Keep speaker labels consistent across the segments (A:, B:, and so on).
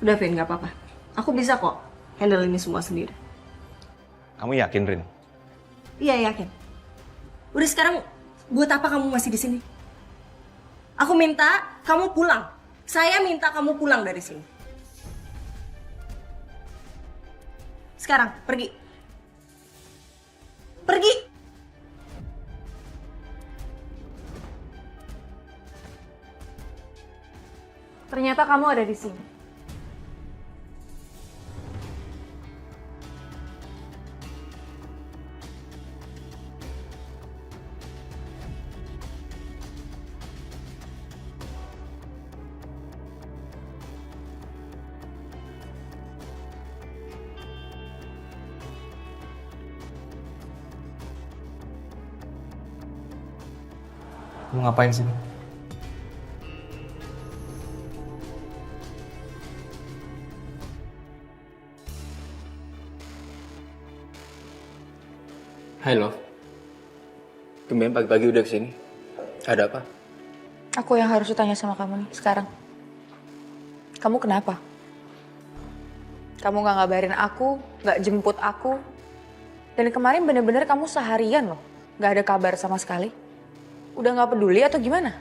A: Udah, Vin, gak apa-apa. Aku bisa kok handle ini semua sendiri.
B: Kamu yakin, Rin?
A: Iya, yakin. Udah, sekarang buat apa kamu masih di sini? Aku minta kamu pulang. Saya minta kamu pulang dari sini. Sekarang, pergi. Pergi!
C: Ternyata kamu ada di sini.
D: Mau ngapain sini?
E: Hai Love. Tumben pagi-pagi udah kesini. Ada apa?
C: Aku yang harus tanya sama kamu nih sekarang. Kamu kenapa? Kamu gak ngabarin aku, gak jemput aku. Dan kemarin bener-bener kamu seharian loh, gak ada kabar sama sekali. Udah gak peduli atau gimana?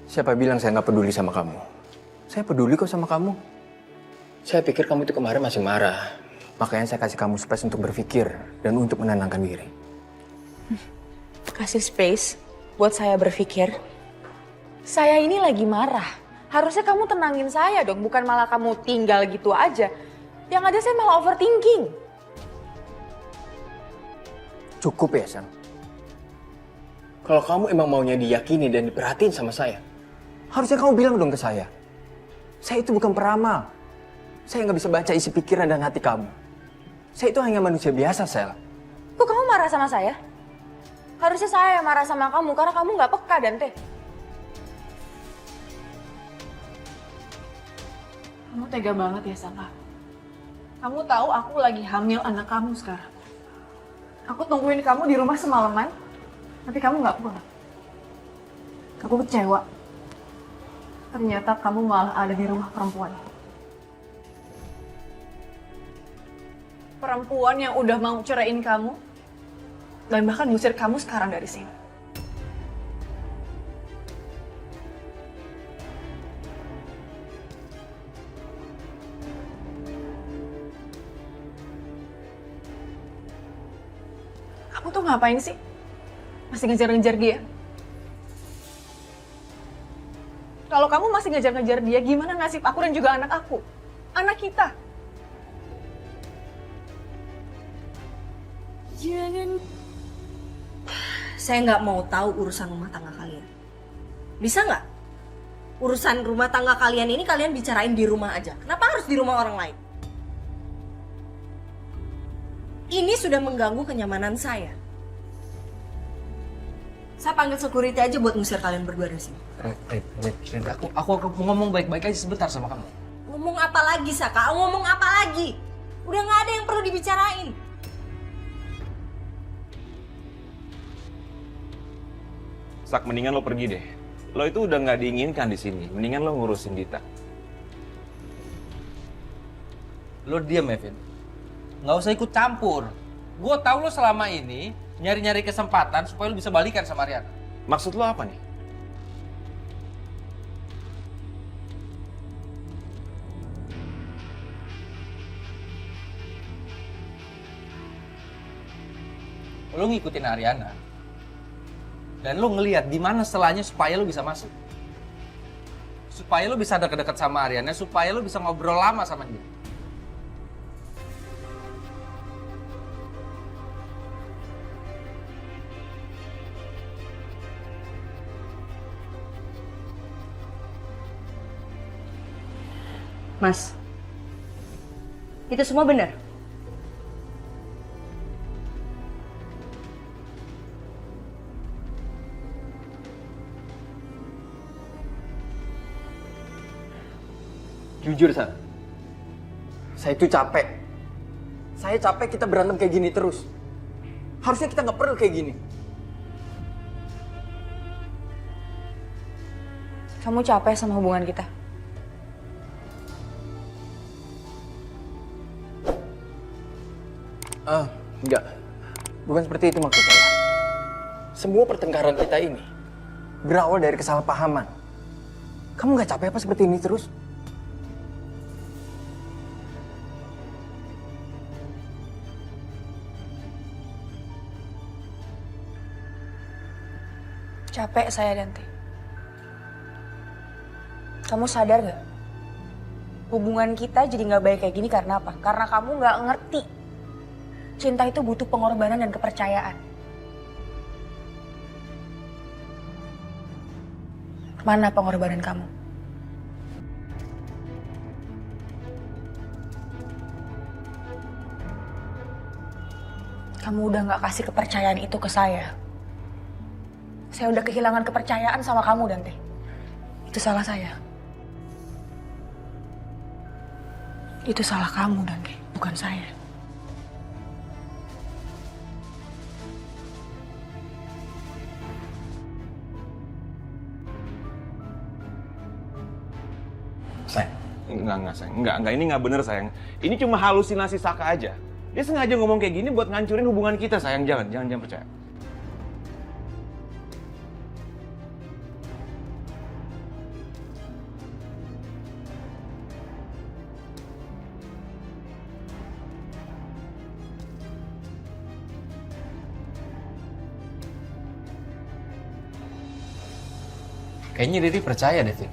E: Siapa bilang saya nggak peduli sama kamu? Saya peduli kok sama kamu. Saya pikir kamu itu kemarin masih marah. Makanya saya kasih kamu space untuk berpikir dan untuk menenangkan diri.
C: Kasih space buat saya berpikir. Saya ini lagi marah. Harusnya kamu tenangin saya dong, bukan malah kamu tinggal gitu aja. Yang ada saya malah overthinking.
E: Cukup ya, Sang. Kalau kamu emang maunya diyakini dan diperhatiin sama saya, harusnya kamu bilang dong ke saya. Saya itu bukan peramal. Saya nggak bisa baca isi pikiran dan hati kamu. Saya itu hanya manusia biasa, Sel.
C: Kok kamu marah sama saya? Harusnya saya yang marah sama kamu karena kamu nggak peka, Dante.
F: Kamu tega banget ya sama. Kamu tahu aku lagi hamil anak kamu sekarang. Aku tungguin kamu di rumah semalaman, tapi kamu nggak pulang. Aku kecewa. Ternyata kamu malah ada di rumah perempuan. Perempuan yang udah mau ceraiin kamu, dan bahkan ngusir kamu sekarang dari sini. Kamu tuh ngapain sih? Masih ngejar-ngejar dia? Kalau kamu masih ngejar-ngejar dia, gimana nasib aku dan juga anak aku? Anak kita.
A: Saya nggak mau tahu urusan rumah tangga kalian. Bisa nggak? Urusan rumah tangga kalian ini kalian bicarain di rumah aja. Kenapa harus di rumah orang lain? Ini sudah mengganggu kenyamanan saya. Saya panggil security aja buat ngusir kalian berdua dari sini.
D: Rin, aku mau ngomong baik-baik aja sebentar sama kamu.
A: Ngomong apa lagi, Saka? Ngomong apa lagi? Udah nggak ada yang perlu dibicarain.
B: Sak, mendingan lo pergi deh. Lo itu udah nggak diinginkan di sini. Mendingan lo ngurusin Dita.
D: Lo diam ya, Vin. Nggak usah ikut campur. Gue tahu lo selama ini nyari-nyari kesempatan supaya lo bisa balikan sama Ariana.
B: Maksud lo apa nih?
D: Lo ngikutin Ariana. Dan lo ngelihat di mana celahnya supaya lo bisa masuk. Supaya lo bisa deket-deket sama Ariana, supaya lo bisa ngobrol lama sama dia.
A: Mas, itu semua benar?
E: Jujur, San. Saya itu capek. Saya capek kita berantem kayak gini terus. Harusnya kita nggak perlu kayak gini.
C: Kamu capek sama hubungan kita?
E: Enggak. Bukan seperti itu maksud saya. Semua pertengkaran kita ini berawal dari kesalahpahaman. Kamu nggak capek apa seperti ini terus?
C: Capek saya, Dante. Kamu sadar gak? Hubungan kita jadi gak baik kayak gini karena apa? Karena kamu gak ngerti. Cinta itu butuh pengorbanan dan kepercayaan. Mana pengorbanan kamu? Kamu udah gak kasih kepercayaan itu ke saya. Saya udah kehilangan kepercayaan sama kamu, Dante. Itu salah saya. Itu salah kamu, Dante, bukan saya.
B: Sayang. Enggak, sayang. Enggak, ini nggak bener, sayang. Ini cuma halusinasi Saka aja. Dia sengaja ngomong kayak gini buat ngancurin hubungan kita, sayang. Jangan percaya.
D: Kayaknya Riri percaya deh, Vin.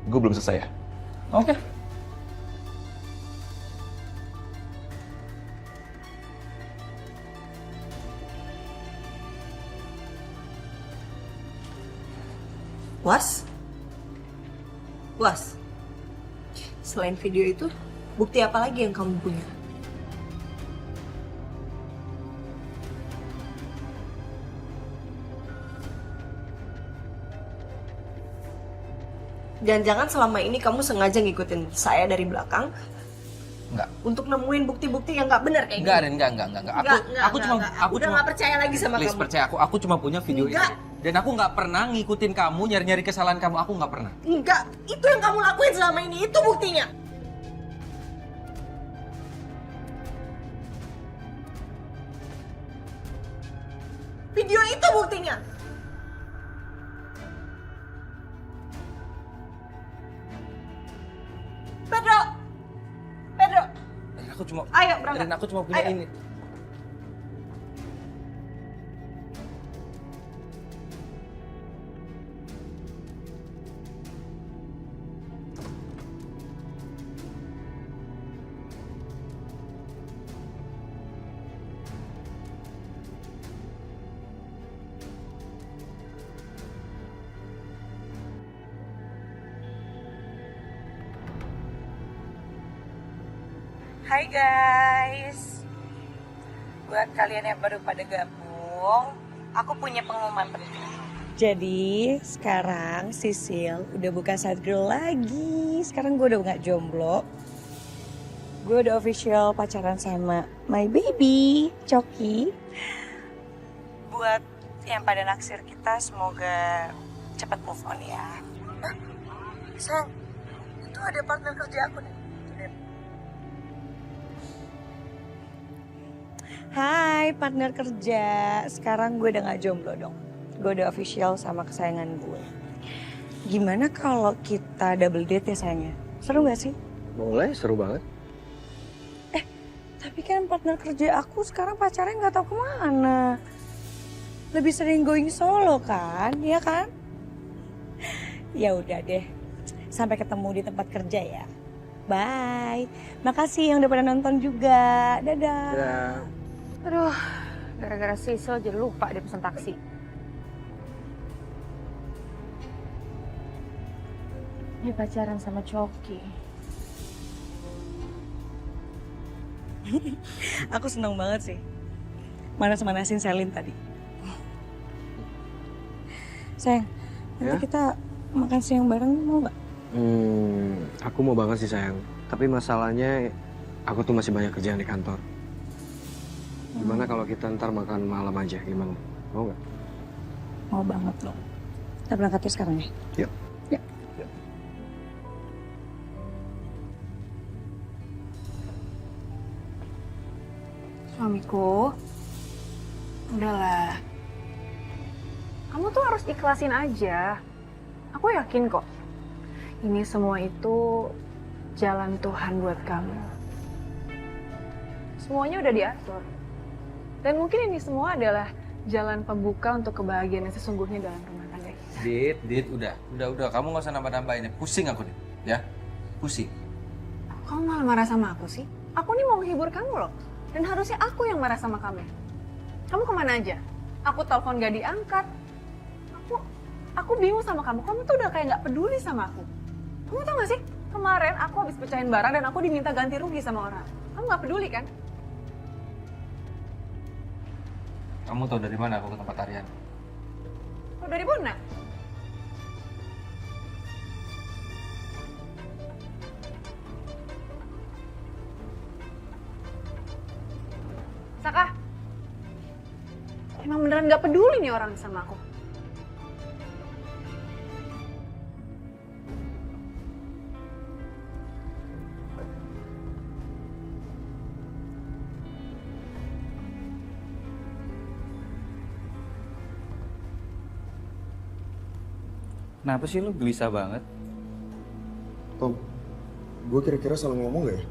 B: Gue belum selesai ya.
D: Oke.
A: Was? Was? Selain video itu, bukti apa lagi yang kamu punya? Jangan-jangan selama ini kamu sengaja ngikutin saya dari belakang
D: Enggak.
A: untuk nemuin bukti-bukti yang nggak benar kayak
D: Enggak,
A: gini.
D: Ren, enggak. Aku cuma
A: Udah nggak percaya lagi sama
D: please
A: kamu.
D: percaya aku cuma punya video
A: Enggak.
D: itu. Dan aku nggak pernah ngikutin kamu, nyari-nyari kesalahan kamu. Aku nggak pernah.
A: Enggak, itu yang kamu lakuin selama ini, itu buktinya. Video itu buktinya. Pedro! Pedro!
D: Dan aku cuma
A: Ayo, berangkat.
D: Dan aku cuma punya
A: Ayo.
D: ini.
G: Hai guys, buat kalian yang baru pada gabung, aku punya pengumuman penting. Jadi sekarang Sisil udah bukan sad girl lagi. Sekarang gue udah gak jomblo. Gue udah official pacaran sama my baby, Coki. Buat yang pada naksir kita, semoga cepat move on ya. Sayang, itu ada partner kerja aku nih. Hai partner kerja, sekarang gue udah gak jomblo dong. Gue udah official sama kesayangan gue. Gimana kalau kita double date ya sayangnya? Seru gak sih?
E: Boleh, seru banget.
G: Tapi kan partner kerja aku sekarang pacarnya gak tahu kemana. Lebih sering going solo kan, ya kan? Ya udah deh, sampai ketemu di tempat kerja ya. Bye. Makasih yang udah pada nonton juga. Dadah.
C: Aduh, gara-gara Sisil jadi lupa dia pesan taksi. Dia pacaran sama Coki.
G: Aku seneng banget sih. Manas-manasin Selin tadi. Sayang, nanti kita makan siang bareng mau gak?
E: Aku mau banget sih sayang. Tapi masalahnya aku tuh masih banyak kerjaan di kantor. Gimana kalau kita ntar makan malam aja, gimana? Mau nggak?
G: Mau banget loh. Kita berangkat ya sekarang ya?
E: Yuk.
G: Ya.
F: Mamiku, udahlah. Kamu tuh harus ikhlasin aja. Aku yakin kok, ini semua itu jalan Tuhan buat kamu. Semuanya udah diatur. Dan mungkin ini semua adalah jalan pembuka untuk kebahagiaan yang sesungguhnya dalam rumah tangga kita.
D: Dit, udah. Kamu nggak usah nambah-nambahin. Pusing aku, Dit. Ya, pusing.
F: Kamu malah marah sama aku sih? Aku nih mau menghibur kamu loh. Dan harusnya aku yang marah sama kamu. Kamu kemana aja? Aku telepon gak diangkat. Aku bingung sama kamu. Kamu tuh udah kayak gak peduli sama aku. Kamu tau gak sih? Kemarin aku habis pecahin barang dan aku diminta ganti rugi sama orang. Kamu gak peduli kan?
D: Kamu tahu dari mana aku ke tempat Ariana?
F: Oh, dari Bona? Saka, emang beneran gak peduli nih orang sama aku.
E: Kenapa sih lu gelisah banget?
H: Tom, gue kira-kira salah ngomong gak ya?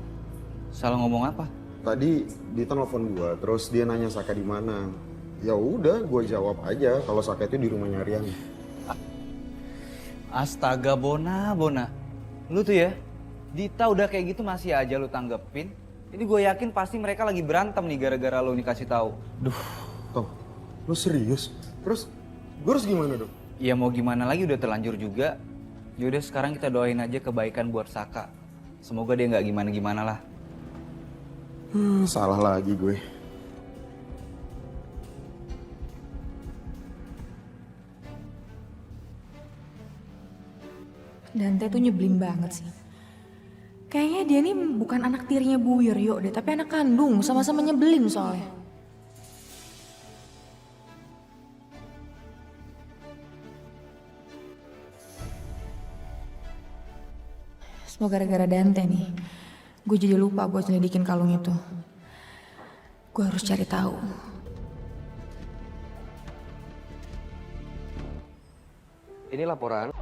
E: Salah ngomong apa?
H: Tadi Dita nelfon gue, terus dia nanya Saka di mana. Ya udah, gue jawab aja kalau Saka itu di rumahnya Rian.
E: Astaga, Bona. Lu tuh ya, Dita udah kayak gitu masih aja lu tanggepin. Ini gue yakin pasti mereka lagi berantem nih gara-gara lu nih kasih tahu. Duh.
H: Tom, lu serius? Terus gue harus gimana dong?
E: Ya mau gimana lagi, udah terlanjur juga. Yaudah sekarang kita doain aja kebaikan buat Saka. Semoga dia nggak gimana-gimana lah.
H: Salah lagi gue.
C: Dante tuh nyebelin banget sih. Kayaknya dia nih bukan anak tirinya Bu Wiryo deh, tapi anak kandung, sama-sama nyebelin soalnya. Semoga gara-gara Dante nih, gue jadi lupa buat nyelidikin kalung itu. Gue harus cari tahu.
I: Ini laporan